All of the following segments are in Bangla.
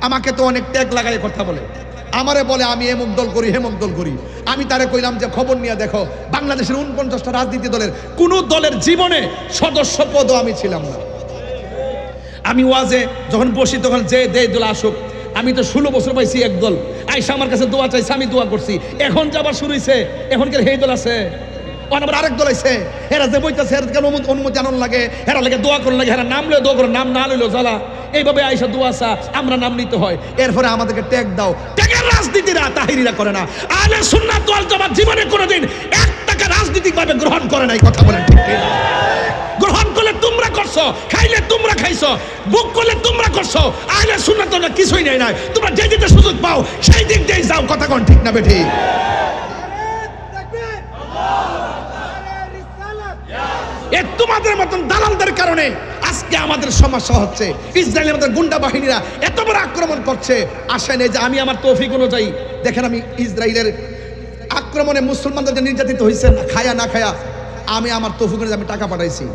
আমাকে তো অনেক ট্যাগ লাগাই কথা বলে, আমারে বলে আমি এমুক দল করি হেমুক দল করি। আমি তারে কইলাম যে খবর নিয়ে দেখো, বাংলাদেশের 49টা রাজনীতি দলের কোন দলের জীবনে সদস্য পদও আমি ছিলাম না। আমি ওয়াজে যখন বসি তখন যে দল আসুক, আমি তো 16 বছর পাইছি এক দল আইসা আমার কাছে দোয়া চাইছে, আমি দোয়া করছি। এখন যাবার শুরু হয়েছে, এখন কি সেই দল আছে? আবার আরেক দল আছে, এরা যে বইতেছে এর কেন অনুমতি আনন লাগে, এরা লাগে দোয়া করুন লাগে, এরা নাম লয়ে দোয়া করে, নাম না লইলো জ্বালা। এইভাবে আইসা দোয়া চা, আমরা নাম নিতে হয়। এরপরে আমাদেরকে ট্যাগ দাও। ট্যাগের রাজনীতিরা তাহিরিরা করে না। আহলে সুন্নাত ওয়াল জামাত জীবনে কোনোদিন 1 টাকা রাজনীতিকভাবে গ্রহণ করে নাই, কথা বলেন ঠিক কি না? গ্রহণ করলে তোমরা করছো, খাইলে তোমরা খাইছো, বুক করলে তোমরা করছো। আহলে সুন্নাত তোমরা কিছুই নেই নাই, তোমরা যে দিকে সুযোগ পাও সেই দিক দিয়ে যাও, কথা কোন ঠিক না বেঠিক? তোমাদের মতন দালালদের কারণে আজকে আমাদের সমস্যা হচ্ছে। ইসরায়েলের মধ্যে গুন্ডা বাহিনীরা এত বড় আক্রমণ করছে। আসেন এই যে আমি আমার তৌফিক অনুযায়ী দেখেন, আমি ইসরায়েলের আক্রমণে মুসলমানদের যে নির্যাতিত হয়েছে খায়া না খায়া, আমি আমার তৌফিক অনুযায়ী আমি টাকা পাঠাইছি।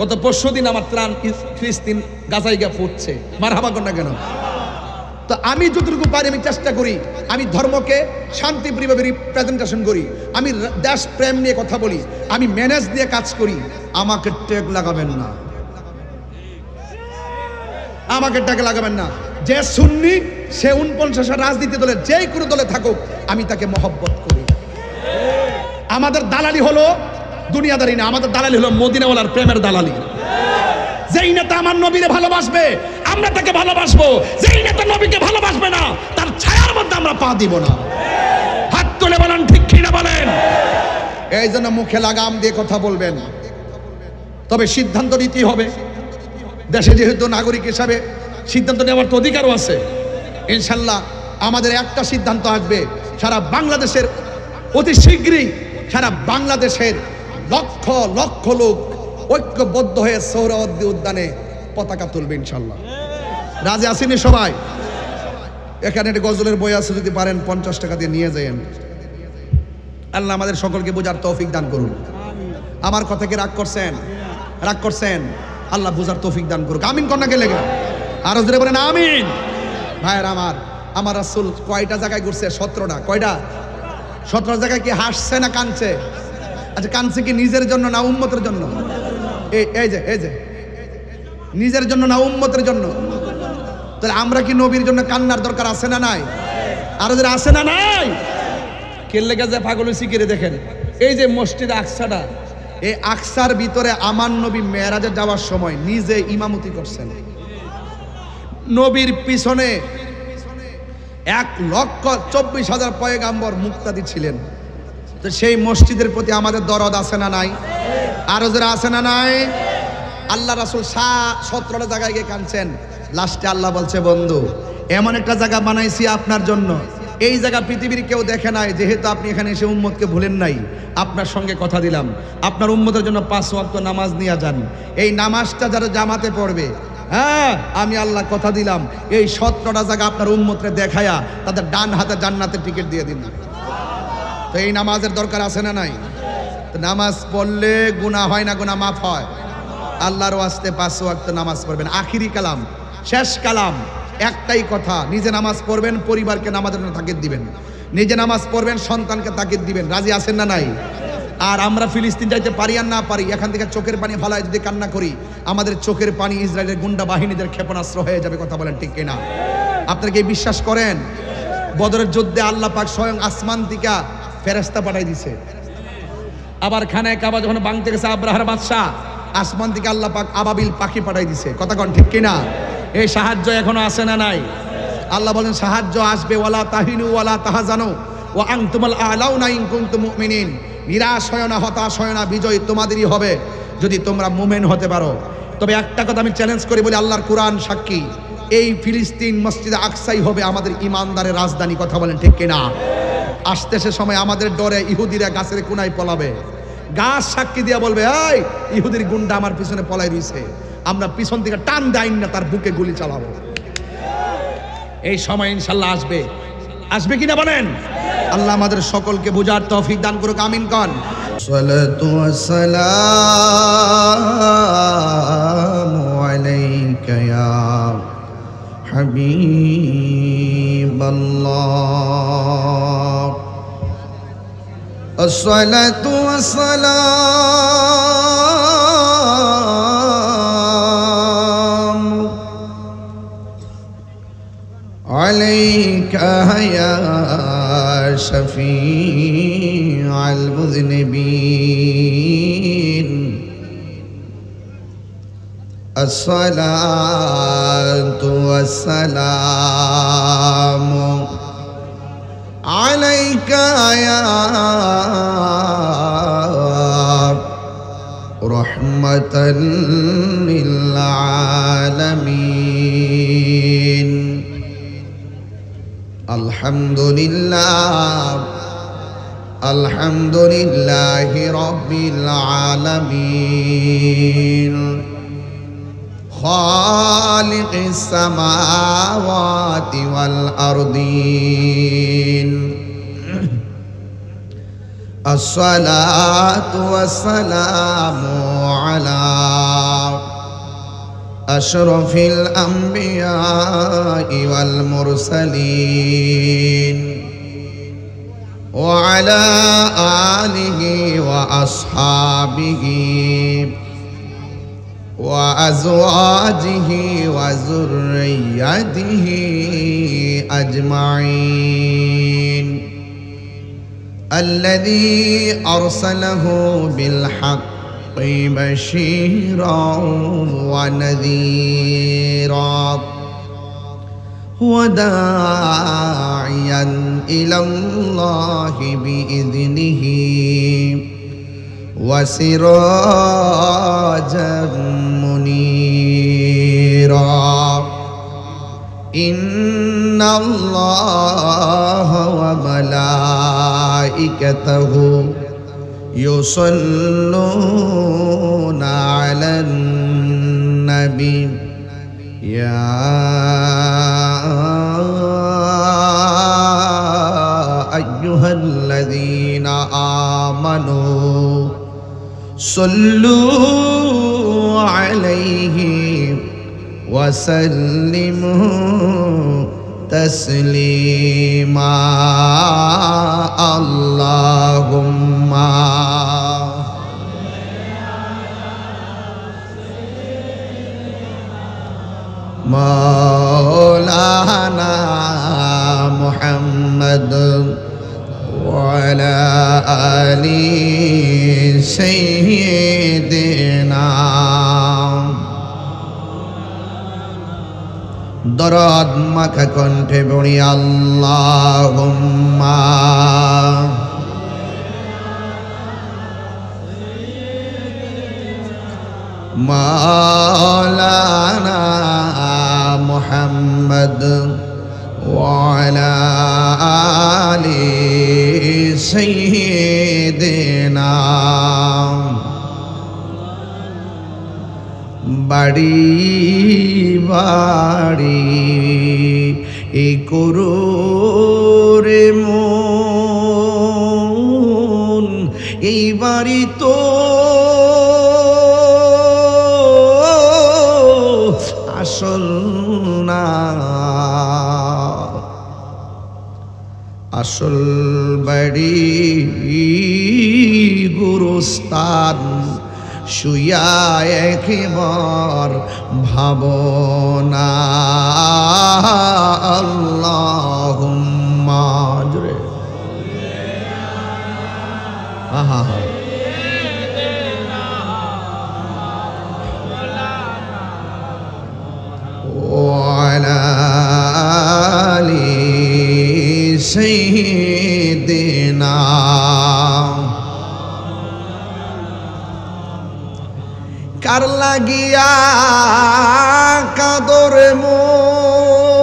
গত 5 দিন আমার ত্রাণ ফিলিস্তিন গাজায় গিয়ে ফুটছে, মারহাবা কর না কেন? তো আমি যতটুকু পারি আমি চেষ্টা করি, আমি ধর্মকে শান্তিপ্রিয়ভাবে রিপ্রেজেন্টেশন করি, আমি দেশ প্রেম নিয়ে কথা বলি, আমি ম্যানেজ দিয়ে কাজ করি। আমাকে ট্যাগ লাগাবেন না, আমাকে ট্যাগ লাগাবেন না। যে সুন্নি সে 49টা রাজনীতি দলের যে কোনো দলে থাকুক, আমি তাকে মহব্বত করি। আমাদের দালালি হলো দুনিয়াদারি না, আমাদের দালালি হলো মদিনাওয়ালার প্রেমের দালালি। যেই নেতা আমার নবীরে ভালোবাসবে আমরা তাকে ভালোবাসবো, যেই নেতা নবীকে ভালোবাসবে না তার ছায়ার মধ্যে আমরা পা দিব না। হাত তুলে বলেন ঠিক কি না বলেন? এই জন্য মুখে লাগাম দিয়ে কথা বলবেন, তবে সিদ্ধান্ত নিতেই হবে। দেশে যেহেতু নাগরিক হিসাবে সিদ্ধান্ত নেওয়ার তো অধিকারও আছে। ইনশাল্লাহ আমাদের একটা সিদ্ধান্ত আসবে, সারা বাংলাদেশের অতি শীঘ্রই সারা বাংলাদেশের লক্ষ লক্ষ লোক ঐক্যবদ্ধ হয়ে সোহরাওয়ার্দী উদ্যানে পতাকা তুলবে ইনশাল্লাহ। রাজি আসেনি সবাই? এখানে একটা গজলের বই আছে, যদি পারেন 50 টাকা দিয়ে নিয়ে যান। আল্লাহ আমাদের সকলকে বোঝার তৌফিক দান করুন। আমার কথা কি রাগ করছেন? রাগ করছেন? আল্লাহ বোঝার তৌফিক দান করুক। আমিন কন্যা কে লেগে আরো জোরে বলেন আমিন। ভাইয়ের আমার রাসূল কয়টা জায়গায় ঘুরছে? 17টা। কয়টা? 17 জায়গায় কি হাসছে না কাঁদছে? আচ্ছা, কাঁদছে কি নিজের জন্য না উম্মতের জন্য? এই যে নিজের জন্য না উম্মতের জন্য? তাহলে আমরা কি নবীর জন্য কান্নার দরকার আছে না নাই? আরো যারা আছে না নাই? কেল্লে গেছে পাগল শিখিয়ে দেখেন, এই যে মসজিদ আকসাটা, এই আকসার ভিতরে আমার নবী মেরাজে যাওয়ার সময় নিজে ইমামতি করছেন। নবীর পিছনে 1,24,000 পয়গাম্বর মুক্তাদি ছিলেন। তো সেই মসজিদের প্রতি আমাদের দরদ আছে না নাই? আরো যারা আছে না নাই? আল্লাহ রাসূল 17টা জায়গায় গিয়ে কাঁদছেন। লাস্টে আল্লাহ বলছে, বন্ধু এমন একটা জায়গা বানাইছি আপনার জন্য, এই জায়গা পৃথিবীর কেউ দেখে নাই। যেহেতু আপনি এখানে এসে উম্মতকে ভুলেন নাই, আপনার সঙ্গে কথা দিলাম আপনার উম্মতের জন্য 5 ওয়াক্ত নামাজ নিয়ে যান। এই নামাজটা যারা জামাতে পড়বে, হ্যাঁ আমি আল্লাহ কথা দিলাম এই 17টা জায়গা আপনার উম্মতরে দেখায়া তাদের ডান হাতে জান্নাতের টিকিট দিয়ে দিন। তো এই নামাজের দরকার আছে না নাই? নামাজ পড়লে গুনাহ হয় না, গুনাহ মাফ হয়। আল্লাহর ওয়াস্তে 5 ওয়াক্ত নামাজ পড়বেন। আখিরি কালাম, শেষ কালাম, একটাই কথা, নিজে নামাজ পড়বেন, পরিবারকে নামাজের জন্য তাকিদ দিবেন। নিজে নামাজ পড়বেন, সন্তানকে তাকিদ দিবেন। রাজি আছেন না নাই? আর আমরা ফিলিস্তিন যাইতে পারি আর না পারি, এখান থেকে চোখের পানি ফালায় যদি কান্না করি, আমাদের চোখের পানি ইসরায়েলের গুন্ডা বাহিনীদের ক্ষেপণাস্ত্র হয়ে যাবে। কথা বলেন ঠিক কিনা? আপনারা কি বিশ্বাস করেন? বদরের যুদ্ধে আল্লাহ পাক স্বয়ং আসমান থেকে ফেরেশতা পাঠাই দিছে। আবার খানায় কাবা যখন ভাঙতে গেছে আব্রাহার বাদশা, আসমান থেকে আল্লাহ পাক আবাবিল পাখি পাঠাই দিছে। কথা কন ঠিক কিনা? এই সাহায্য এখনো আসে না নাই? আল্লাহ বলেন সাহায্য আসবে, ওয়ালা তাহিনু ওয়ালা তাহজানু ওয়া আনতুমুল আ'লাউনা ইন কুনতুম মুমিনিন। নিরাশ হয় না, হতাশ হয় না, বিজয় তোমাদেরই হবে যদি তোমরা মুমিন হতে পারো। তবে একটা কথা আমি চ্যালেঞ্জ করি বলি, আল্লাহর কোরআন সাক্ষী, এই ফিলিস্তিন মসজিদে আকসাই হবে আমাদের ইমানদারের রাজধানী। কথা বলেন ঠিক কিনা? আসতে সে সময় আমাদের ডরে ইহুদিরা গাছের কোনায় পলাবে। গাছ সাক্ষী দিয়া বলবে, এই ইহুদির গুন্ডা আমার পিছনে পলাই রইছে, আমরা পিছন থেকে টান দেন না তার বুকে গুলি চালাবো। এই সময় ইনশাল্লাহ আসবে। আসবে কিনা বলেন? আল্লাহ আমাদের সকলকে বুঝার তৌফিক দান করুক। আমিন কন। সালাতু ওয়াসসালামু আলাইকা ইয়া হাবিব। الله الصلاة والسلام عليك يا شفيع المذنبين الصلاة والسلام عليك يا رحمة للعالمين الحمد لله رب العالمين خالق السماوات والأرضين الصلاة والسلام على أشرف الأنبياء والمرسلين وعلى آله وأصحابه وأزواجه وذريته أجمعين الذي أرسله بالحق بشيرا ونذيرا وداعيا إلى الله بإذنه وسراجا منيرا إن الله وملائكته يصلون على النبي يا أيها الذين آمنوا صلوا عليه وسلموا تسليما اللهم مولانا محمد وعلى آل سيدنا দরদ মাখা কণ্ঠে বলি আল্লাহুম্মা মাওলানা মুহাম্মদ ওয়ালা আলি সাইয়্যিদিনা বাড়ি বাড়ি এই করো রে মন এই বাড়ি তো আসল না আসল বাড়ি গুরুস্থান শুয়া একবার ভাবনা আল্লাহুম্মা জোরে আহা ওয়ালা আলি সাইয়্যিদিনা কার লাগিয়া কাদরে মন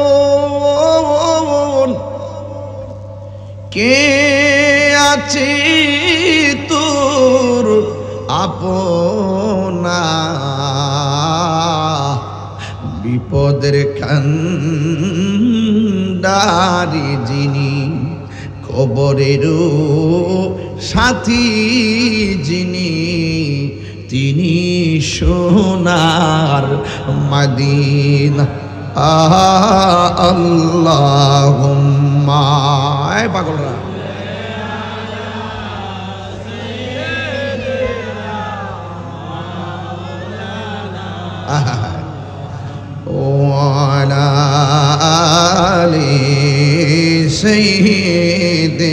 কে আছে তোর আপনা বিপদের কান্ডারি যিনি কবরেরও সাথী যিনি তিনি সোনার মদিনা আল্লাহুম্মা এই পাগলরা ওয়ালা আলি সাইয়্যিদিনা